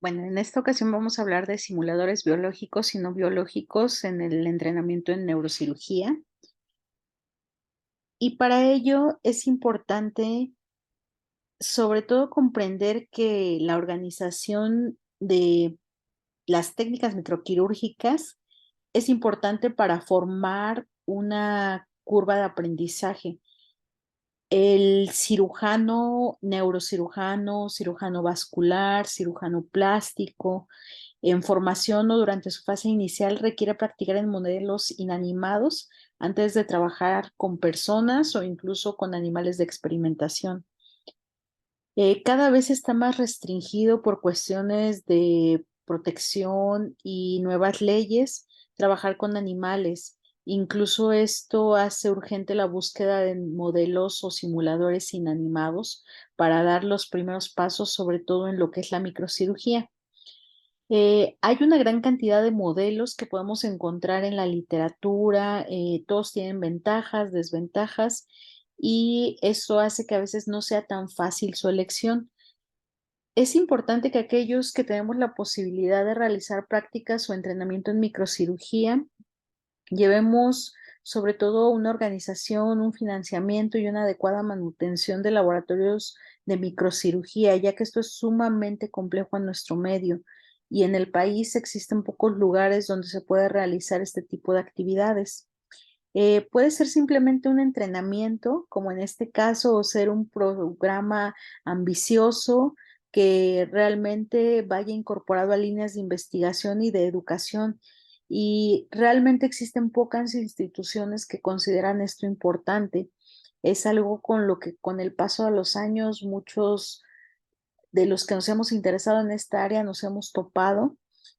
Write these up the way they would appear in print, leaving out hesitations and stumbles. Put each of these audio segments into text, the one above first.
Bueno, en esta ocasión vamos a hablar de simuladores biológicos y no biológicos en el entrenamiento en neurocirugía. Y para ello es importante, sobre todo, comprender que la organización de las técnicas microquirúrgicas es importante para formar una curva de aprendizaje. El cirujano, neurocirujano, cirujano vascular, cirujano plástico, en formación o durante su fase inicial requiere practicar en modelos inanimados antes de trabajar con personas o incluso con animales de experimentación. Cada vez está más restringido por cuestiones de protección y nuevas leyes trabajar con animales. Incluso esto hace urgente la búsqueda de modelos o simuladores inanimados para dar los primeros pasos, sobre todo en lo que es la microcirugía. Hay una gran cantidad de modelos que podemos encontrar en la literatura, todos tienen ventajas, desventajas, y eso hace que a veces no sea tan fácil su elección. Es importante que aquellos que tenemos la posibilidad de realizar prácticas o entrenamiento en microcirugía, llevemos sobre todo una organización, un financiamiento y una adecuada manutención de laboratorios de microcirugía, ya que esto es sumamente complejo en nuestro medio y en el país existen pocos lugares donde se puede realizar este tipo de actividades. Puede ser simplemente un entrenamiento, como en este caso, o ser un programa ambicioso que realmente vaya incorporado a líneas de investigación y de educación. Y realmente existen pocas instituciones que consideran esto importante. Es algo con lo que con el paso de los años muchos de los que nos hemos interesado en esta área nos hemos topado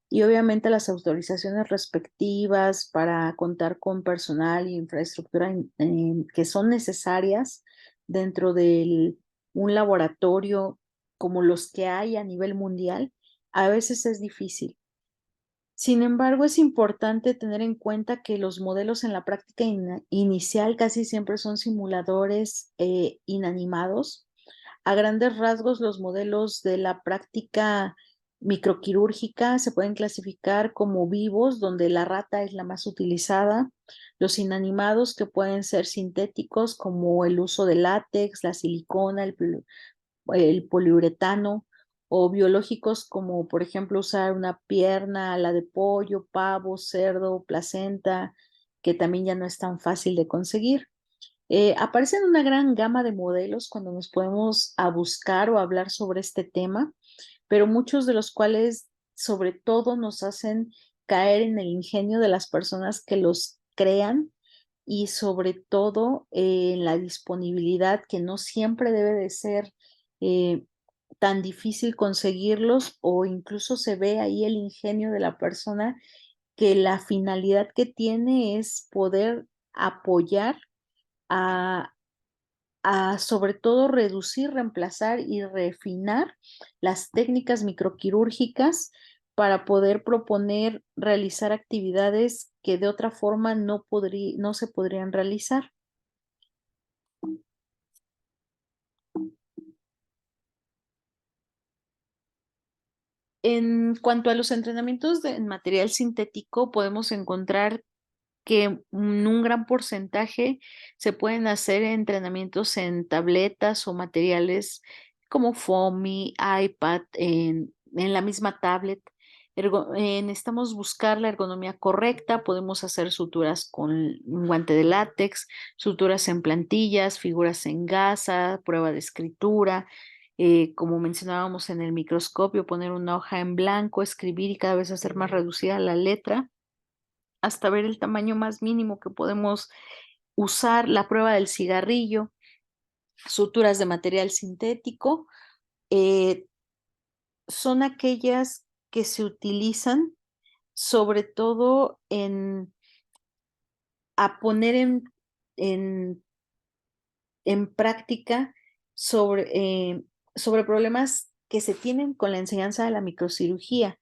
y obviamente las autorizaciones respectivas para contar con personal y infraestructura que son necesarias dentro de un laboratorio como los que hay a nivel mundial, a veces es difícil. Sin embargo, es importante tener en cuenta que los modelos en la práctica inicial casi siempre son simuladores inanimados. A grandes rasgos, los modelos de la práctica microquirúrgica se pueden clasificar como vivos, donde la rata es la más utilizada, los inanimados, que pueden ser sintéticos, como el uso de látex, la silicona, el poliuretano, o biológicos, como por ejemplo usar una pierna, la de pollo, pavo, cerdo, placenta, que también ya no es tan fácil de conseguir. Aparecen una gran gama de modelos cuando nos podemos a buscar o hablar sobre este tema, pero muchos de los cuales sobre todo nos hacen caer en el ingenio de las personas que los crean y sobre todo en la disponibilidad, que no siempre debe de ser eh, tan difícil conseguirlos, o incluso se ve ahí el ingenio de la persona, que la finalidad que tiene es poder apoyar a sobre todo reducir, reemplazar y refinar las técnicas microquirúrgicas para poder proponer realizar actividades que de otra forma no se podrían realizar. En cuanto a los entrenamientos en material sintético, podemos encontrar que en un gran porcentaje se pueden hacer entrenamientos en tabletas o materiales como Foamy, iPad, en la misma tablet. Necesitamos buscar la ergonomía correcta, podemos hacer suturas con un guante de látex, suturas en plantillas, figuras en gasa, prueba de escritura, como mencionábamos en el microscopio, poner una hoja en blanco, escribir y cada vez hacer más reducida la letra hasta ver el tamaño más mínimo que podemos usar, la prueba del cigarrillo, suturas de material sintético, eh, son aquellas que se utilizan sobre todo a poner en, en práctica sobre, sobre problemas que se tienen con la enseñanza de la microcirugía,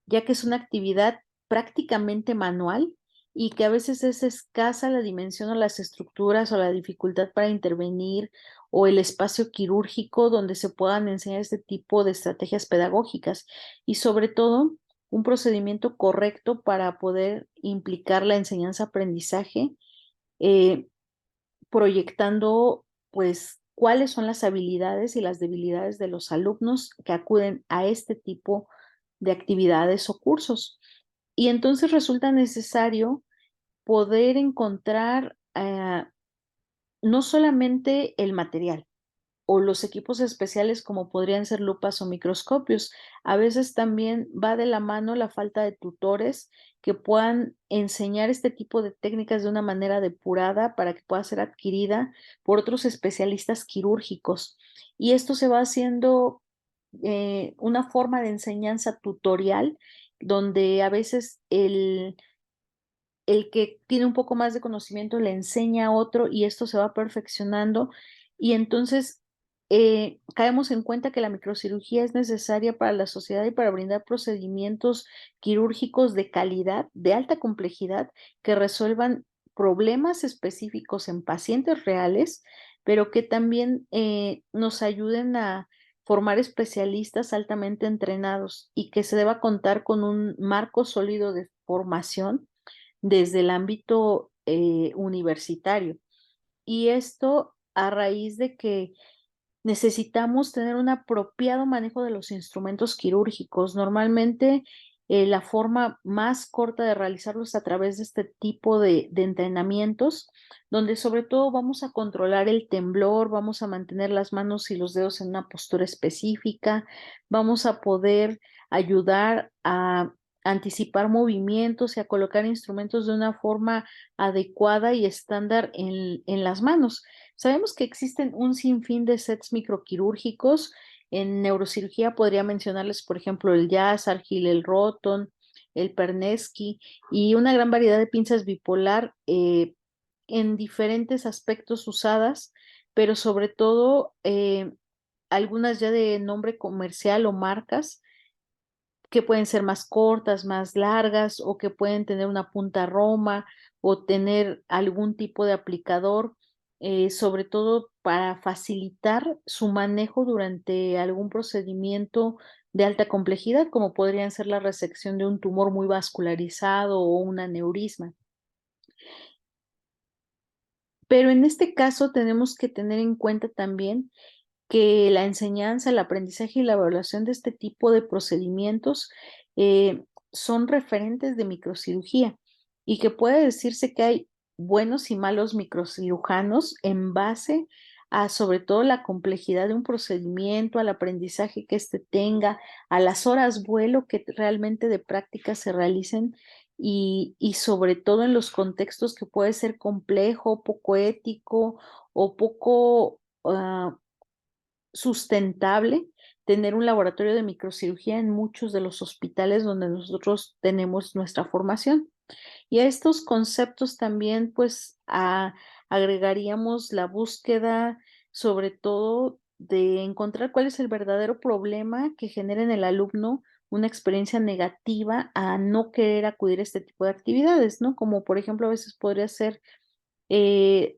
ya que es una actividad prácticamente manual y que a veces es escasa la dimensión o las estructuras o la dificultad para intervenir o el espacio quirúrgico donde se puedan enseñar este tipo de estrategias pedagógicas y sobre todo un procedimiento correcto para poder implicar la enseñanza-aprendizaje, eh, proyectando pues cuáles son las habilidades y las debilidades de los alumnos que acuden a este tipo de actividades o cursos. Y entonces resulta necesario poder encontrar no solamente el material o los equipos especiales como podrían ser lupas o microscopios. A veces también va de la mano la falta de tutores que puedan enseñar este tipo de técnicas de una manera depurada para que pueda ser adquirida por otros especialistas quirúrgicos. Y esto se va haciendo una forma de enseñanza tutorial donde a veces el que tiene un poco más de conocimiento le enseña a otro y esto se va perfeccionando y entonces caemos en cuenta que la microcirugía es necesaria para la sociedad y para brindar procedimientos quirúrgicos de calidad, de alta complejidad, que resuelvan problemas específicos en pacientes reales, pero que también nos ayuden a formar especialistas altamente entrenados y que se deba contar con un marco sólido de formación desde el ámbito universitario. Y esto a raíz de que necesitamos tener un apropiado manejo de los instrumentos quirúrgicos. Normalmente, la forma más corta de realizarlos a través de este tipo de entrenamientos, donde sobre todo vamos a controlar el temblor, vamos a mantener las manos y los dedos en una postura específica, vamos a poder ayudar a anticipar movimientos y a colocar instrumentos de una forma adecuada y estándar en las manos. Sabemos que existen un sinfín de sets microquirúrgicos. En neurocirugía podría mencionarles, por ejemplo, el Yassar, el Roton, el Pernesky y una gran variedad de pinzas bipolar en diferentes aspectos usadas, pero sobre todo algunas ya de nombre comercial o marcas que pueden ser más cortas, más largas o que pueden tener una punta roma o tener algún tipo de aplicador, sobre todo para facilitar su manejo durante algún procedimiento de alta complejidad, como podrían ser la resección de un tumor muy vascularizado o un aneurisma. Pero en este caso tenemos que tener en cuenta también que la enseñanza, el aprendizaje y la evaluación de este tipo de procedimientos son referentes de microcirugía y que puede decirse que hay buenos y malos microcirujanos en base a sobre todo la complejidad de un procedimiento, al aprendizaje que éste tenga, a las horas vuelo que realmente de práctica se realicen y sobre todo en los contextos que puede ser complejo, poco ético o poco sustentable tener un laboratorio de microcirugía en muchos de los hospitales donde nosotros tenemos nuestra formación. Y a estos conceptos también, pues, agregaríamos la búsqueda, sobre todo, de encontrar cuál es el verdadero problema que genera en el alumno una experiencia negativa a no querer acudir a este tipo de actividades, ¿no? Como por ejemplo, a veces podría ser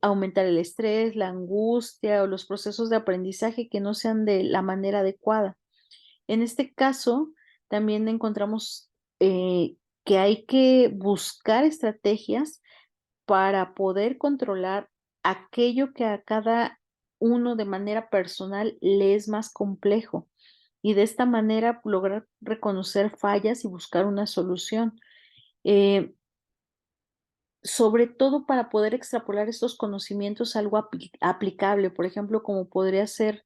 aumentar el estrés, la angustia o los procesos de aprendizaje que no sean de la manera adecuada. En este caso, también encontramos que hay que buscar estrategias para poder controlar aquello que a cada uno de manera personal le es más complejo y de esta manera lograr reconocer fallas y buscar una solución. Eh, Sobre todo para poder extrapolar estos conocimientos a algo aplicable, por ejemplo, como podría ser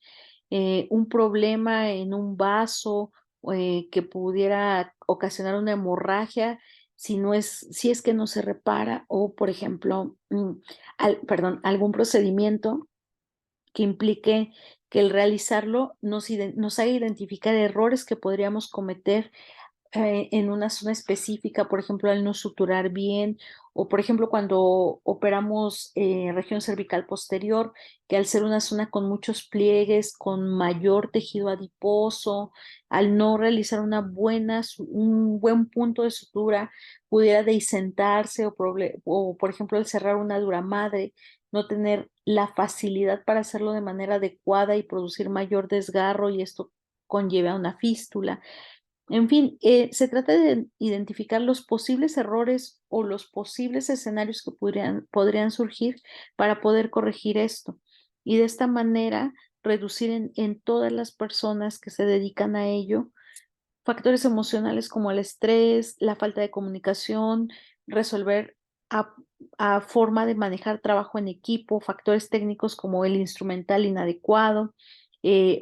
un problema en un vaso que pudiera ocasionar una hemorragia si es que no se repara, o por ejemplo, perdón, algún procedimiento que implique que el realizarlo nos haga identificar errores que podríamos cometer en una zona específica, por ejemplo, al no suturar bien, o por ejemplo, cuando operamos región cervical posterior, que al ser una zona con muchos pliegues, con mayor tejido adiposo, al no realizar un buen punto de sutura, pudiera desentarse o por ejemplo, al cerrar una dura madre, no tener la facilidad para hacerlo de manera adecuada y producir mayor desgarro y esto conlleve a una fístula. En fin, se trata de identificar los posibles errores o los posibles escenarios que podrían surgir para poder corregir esto. Y de esta manera reducir en todas las personas que se dedican a ello factores emocionales como el estrés, la falta de comunicación, resolver a, a forma de manejar trabajo en equipo, factores técnicos como el instrumental inadecuado,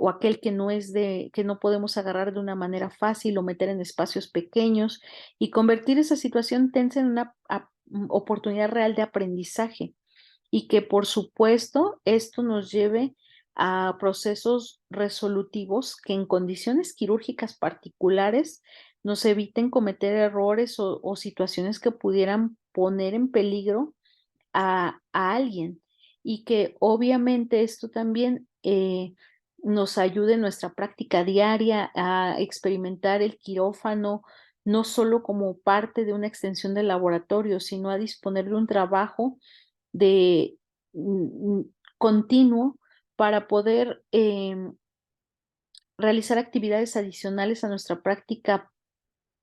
o aquel que no es que no podemos agarrar de una manera fácil o meter en espacios pequeños y convertir esa situación tensa en una oportunidad real de aprendizaje y que por supuesto esto nos lleve a procesos resolutivos que en condiciones quirúrgicas particulares nos eviten cometer errores o situaciones que pudieran poner en peligro a alguien y que obviamente esto también nos ayude en nuestra práctica diaria a experimentar el quirófano no solo como parte de una extensión del laboratorio, sino a disponer de un trabajo de continuo para poder realizar actividades adicionales a nuestra práctica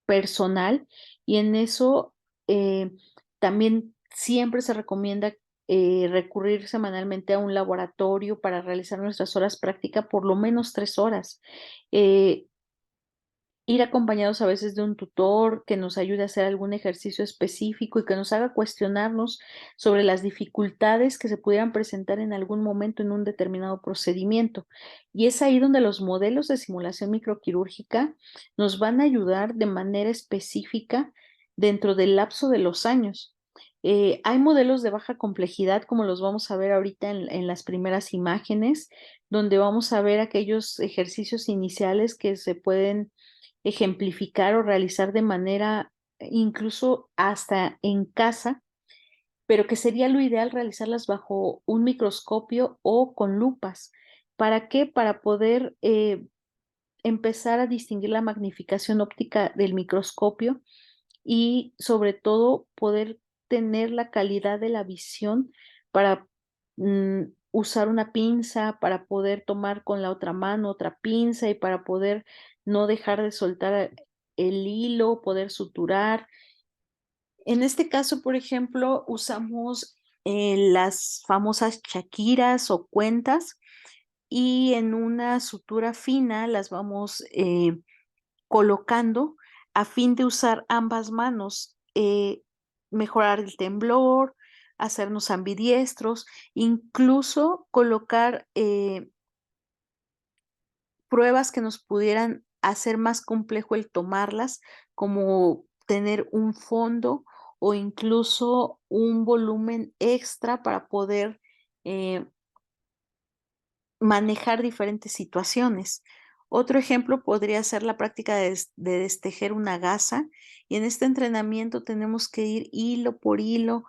personal y en eso eh, también siempre se recomienda recurrir semanalmente a un laboratorio para realizar nuestras horas práctica por lo menos 3 horas. Eh, Ir acompañados a veces de un tutor que nos ayude a hacer algún ejercicio específico y que nos haga cuestionarnos sobre las dificultades que se pudieran presentar en algún momento en un determinado procedimiento. Y es ahí donde los modelos de simulación microquirúrgica nos van a ayudar de manera específica dentro del lapso de los años. Hay modelos de baja complejidad, como los vamos a ver ahorita en las primeras imágenes, donde vamos a ver aquellos ejercicios iniciales que se pueden ejemplificar o realizar de manera incluso hasta en casa, pero que sería lo ideal realizarlas bajo un microscopio o con lupas. ¿Para qué? Para poder empezar a distinguir la magnificación óptica del microscopio y sobre todo poder tener la calidad de la visión para usar una pinza, para poder tomar con la otra mano otra pinza y para poder no dejar de soltar el hilo, poder suturar. En este caso, por ejemplo, usamos las famosas chaquiras o cuentas y en una sutura fina las vamos colocando a fin de usar ambas manos, mejorar el temblor, hacernos ambidiestros, incluso colocar pruebas que nos pudieran hacer más complejo el tomarlas, como tener un fondo o incluso un volumen extra para poder eh, manejar diferentes situaciones. Otro ejemplo podría ser la práctica de destejer una gasa y en este entrenamiento tenemos que ir hilo por hilo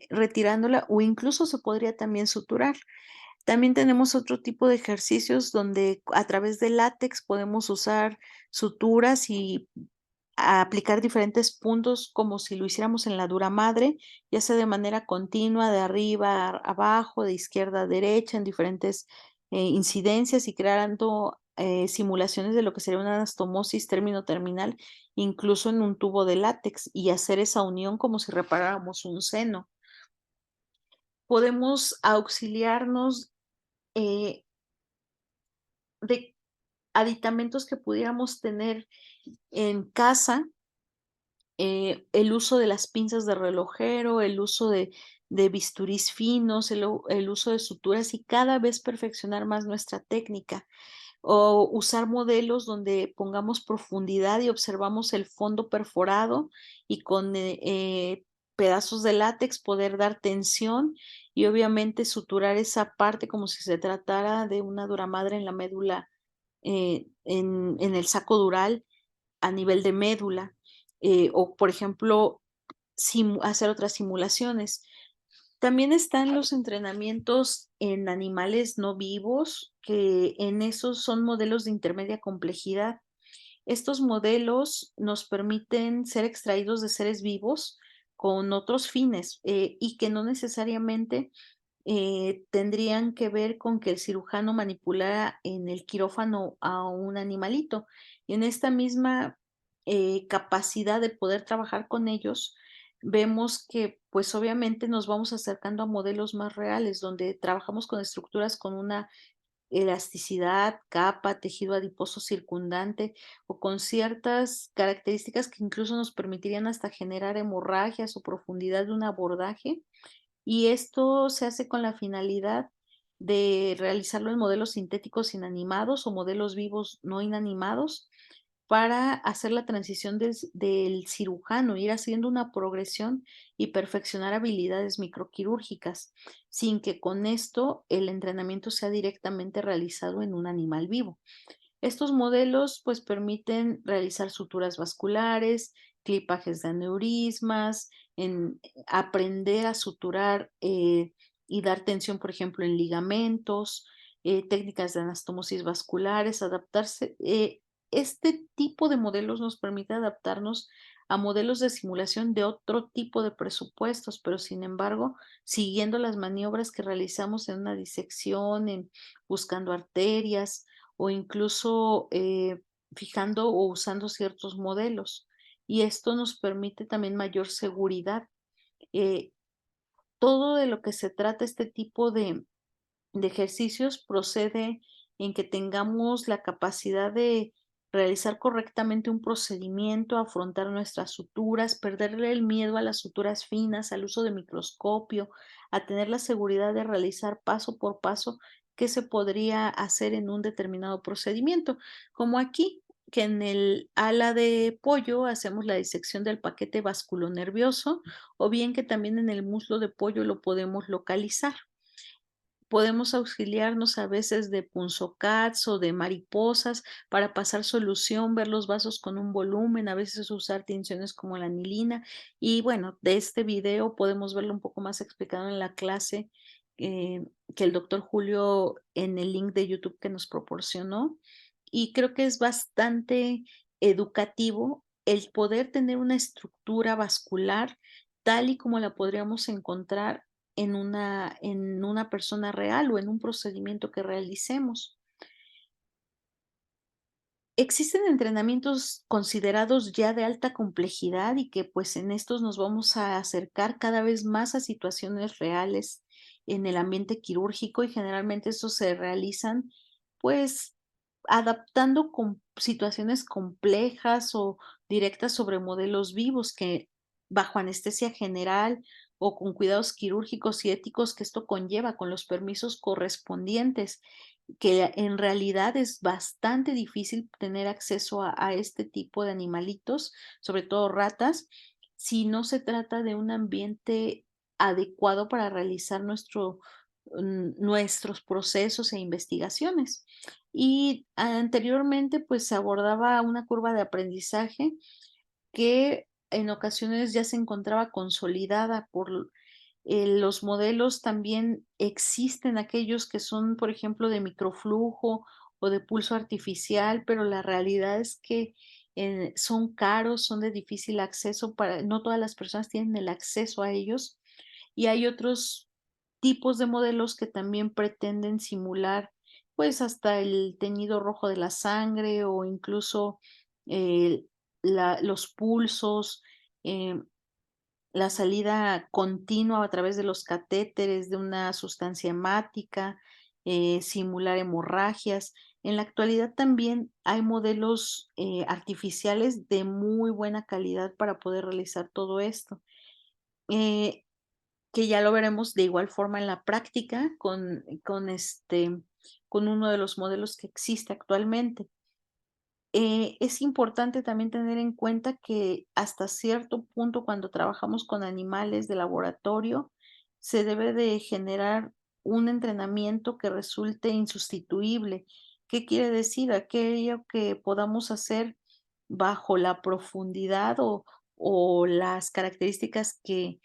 retirándola o incluso se podría también suturar. También tenemos otro tipo de ejercicios donde a través del látex podemos usar suturas y aplicar diferentes puntos como si lo hiciéramos en la dura madre, ya sea de manera continua, de arriba a abajo, de izquierda a derecha, en diferentes incidencias y creando simulaciones de lo que sería una anastomosis término terminal, incluso en un tubo de látex y hacer esa unión como si reparáramos un seno. Podemos auxiliarnos eh, de aditamentos que pudiéramos tener en casa, el uso de las pinzas de relojero, el uso de bisturís finos, el uso de suturas y cada vez perfeccionar más nuestra técnica o usar modelos donde pongamos profundidad y observamos el fondo perforado y con pedazos de látex poder dar tensión y obviamente suturar esa parte como si se tratara de una duramadre en la médula, en el saco dural a nivel de médula, o por ejemplo, hacer otras simulaciones. También están los entrenamientos en animales no vivos, que en esos son modelos de intermedia complejidad. Estos modelos nos permiten ser extraídos de seres vivos con otros fines y que no necesariamente tendrían que ver con que el cirujano manipulara en el quirófano a un animalito. Y en esta misma capacidad de poder trabajar con ellos, vemos que pues obviamente nos vamos acercando a modelos más reales, donde trabajamos con estructuras con una elasticidad, capa, tejido adiposo circundante o con ciertas características que incluso nos permitirían hasta generar hemorragias o profundidad de un abordaje. Y esto se hace con la finalidad de realizarlo en modelos sintéticos inanimados o modelos vivos no inanimados para hacer la transición del cirujano, ir haciendo una progresión y perfeccionar habilidades microquirúrgicas, sin que con esto el entrenamiento sea directamente realizado en un animal vivo. Estos modelos pues permiten realizar suturas vasculares, clipajes de aneurismas, aprender a suturar y dar tensión, por ejemplo, en ligamentos, técnicas de anastomosis vasculares, adaptarse. Este tipo de modelos nos permite adaptarnos a modelos de simulación de otro tipo de presupuestos, pero sin embargo, siguiendo las maniobras que realizamos en una disección, en buscando arterias, o incluso fijando o usando ciertos modelos. Y esto nos permite también mayor seguridad. Eh, Todo de lo que se trata este tipo de ejercicios procede en que tengamos la capacidad de realizar correctamente un procedimiento, afrontar nuestras suturas, perderle el miedo a las suturas finas, al uso de microscopio, a tener la seguridad de realizar paso por paso qué se podría hacer en un determinado procedimiento, como aquí, que en el ala de pollo hacemos la disección del paquete vasculonervioso, o bien que también en el muslo de pollo lo podemos localizar. Podemos auxiliarnos a veces de punzocats o de mariposas para pasar solución, ver los vasos con un volumen, a veces usar tinciones como la anilina. Y bueno, de este video podemos verlo un poco más explicado en la clase eh, que el doctor Julio en el link de YouTube que nos proporcionó. Y creo que es bastante educativo el poder tener una estructura vascular tal y como la podríamos encontrar en una persona real o en un procedimiento que realicemos. Existen entrenamientos considerados ya de alta complejidad y que pues en estos nos vamos a acercar cada vez más a situaciones reales en el ambiente quirúrgico y generalmente estos se realizan pues adaptando con situaciones complejas o directas sobre modelos vivos que bajo anestesia general o con cuidados quirúrgicos y éticos que esto conlleva con los permisos correspondientes que en realidad es bastante difícil tener acceso a este tipo de animalitos, sobre todo ratas, si no se trata de un ambiente adecuado para realizar nuestros procesos e investigaciones. Y anteriormente, pues se abordaba una curva de aprendizaje que en ocasiones ya se encontraba consolidada por los modelos también existen aquellos que son, por ejemplo, de microflujo o de pulso artificial, pero la realidad es que son caros, son de difícil acceso para, no todas las personas tienen el acceso a ellos y hay otros tipos de modelos que también pretenden simular, pues hasta el teñido rojo de la sangre o incluso eh, los pulsos. em, la salida continua a través de los catéteres de una sustancia hemática, simular hemorragias. En la actualidad también hay modelos artificiales de muy buena calidad para poder realizar todo esto, eh, que ya lo veremos de igual forma en la práctica con uno de los modelos que existe actualmente. Es importante también tener en cuenta que hasta cierto punto cuando trabajamos con animales de laboratorio, se debe de generar un entrenamiento que resulte insustituible. ¿Qué quiere decir? Aquello que podamos hacer bajo la profundidad o las características que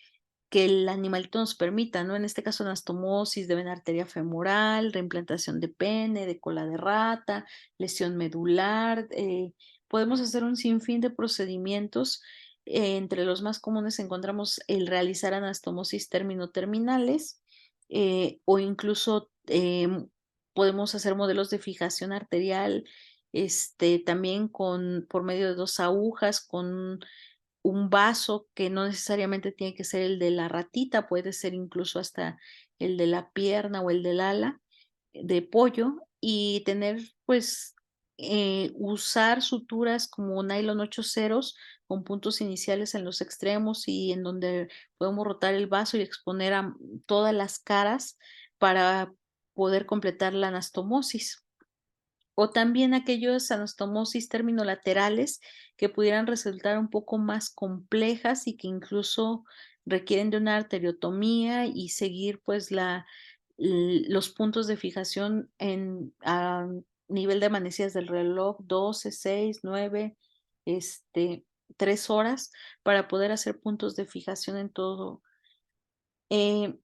el animalito nos permita, ¿no? En este caso, anastomosis de vena arteria femoral, reimplantación de pene, de cola de rata, lesión medular. Podemos hacer un sinfín de procedimientos. Entre los más comunes encontramos el realizar anastomosis término-terminales, o incluso, podemos hacer modelos de fijación arterial, también por medio de 2 agujas, con un vaso que no necesariamente tiene que ser el de la ratita, puede ser incluso hasta el de la pierna o el del ala de pollo, y tener, pues, usar suturas como nylon 8 ceros con puntos iniciales en los extremos y en donde podemos rotar el vaso y exponer a todas las caras para poder completar la anastomosis. O también aquellos anastomosis terminolaterales que pudieran resultar un poco más complejas y que incluso requieren de una arteriotomía y seguir, pues, los puntos de fijación a nivel de manecillas del reloj, 12, 6, 9, este, 3 horas para poder hacer puntos de fijación en todo. Eh,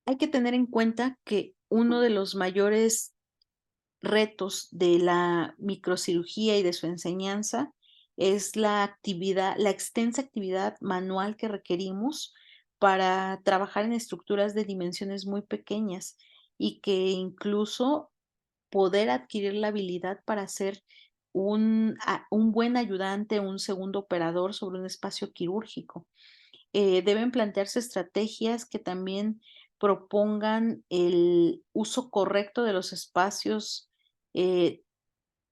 Hay que tener en cuenta que uno de los mayores retos de la microcirugía y de su enseñanza es la extensa actividad manual que requerimos para trabajar en estructuras de dimensiones muy pequeñas y que incluso poder adquirir la habilidad para ser un buen ayudante, un segundo operador sobre un espacio quirúrgico. Deben plantearse estrategias que también propongan el uso correcto de los espacios, eh,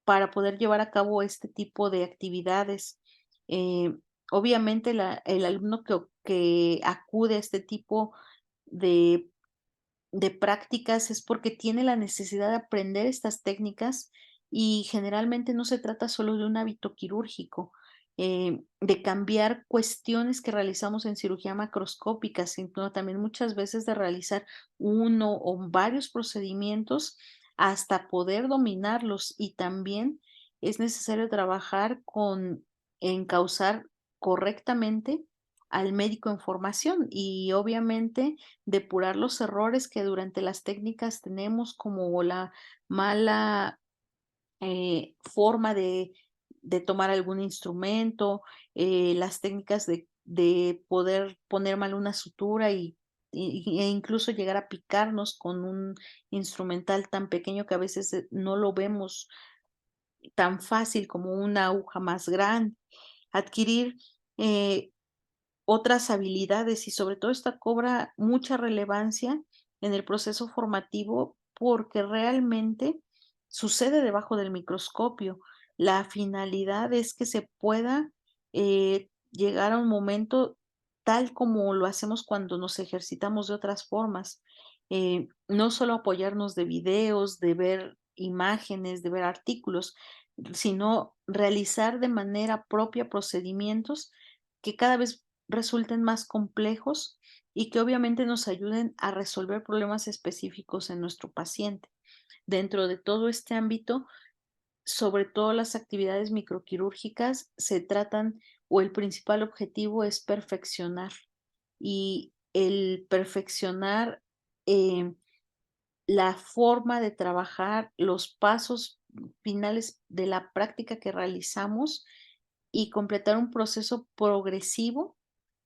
para poder llevar a cabo este tipo de actividades. Eh, Obviamente, el alumno que acude a este tipo de prácticas es porque tiene la necesidad de aprender estas técnicas y generalmente no se trata solo de un hábito quirúrgico, de cambiar cuestiones que realizamos en cirugía macroscópica, sino también muchas veces de realizar uno o varios procedimientos hasta poder dominarlos y también es necesario trabajar con encauzar correctamente al médico en formación y obviamente depurar los errores que durante las técnicas tenemos, como la mala, forma de tomar algún instrumento, las técnicas de poder poner mal una sutura e incluso llegar a picarnos con un instrumental tan pequeño que a veces, no lo vemos tan fácil como una aguja más grande. Adquirir, eh, otras habilidades y sobre todo esta cobra mucha relevancia en el proceso formativo porque realmente sucede debajo del microscopio. La finalidad es que se pueda llegar a un momento tal como lo hacemos cuando nos ejercitamos de otras formas. No solo apoyarnos de videos, de ver imágenes, de ver artículos, sino realizar de manera propia procedimientos que cada vez resulten más complejos y que obviamente nos ayuden a resolver problemas específicos en nuestro paciente. Dentro de todo este ámbito, sobre todo las actividades microquirúrgicas se tratan o el principal objetivo es perfeccionar y el perfeccionar la forma de trabajar, los pasos finales de la práctica que realizamos y completar un proceso progresivo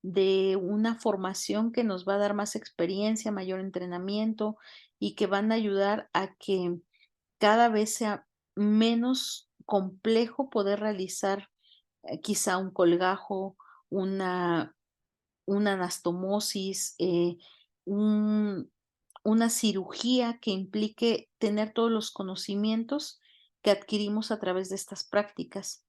de una formación que nos va a dar más experiencia, mayor entrenamiento y que van a ayudar a que cada vez sea menos complejo poder realizar, quizá un colgajo, una anastomosis, un una cirugía que implique tener todos los conocimientos que adquirimos a través de estas prácticas.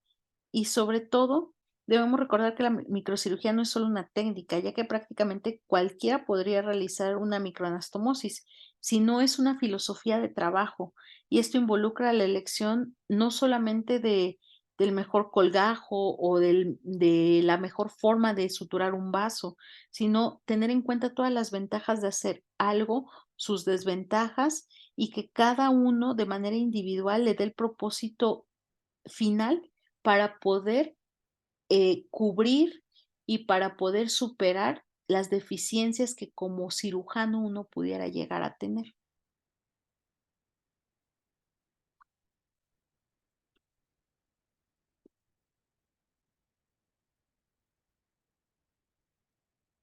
Y sobre todo, debemos recordar que la microcirugía no es solo una técnica, ya que prácticamente cualquiera podría realizar una microanastomosis, sino es una filosofía de trabajo. Y esto involucra la elección no solamente del mejor colgajo o de la mejor forma de suturar un vaso, sino tener en cuenta todas las ventajas de hacer algo, sus desventajas y que cada uno de manera individual le dé el propósito final para poder cubrir y para poder superar las deficiencias que como cirujano uno pudiera llegar a tener.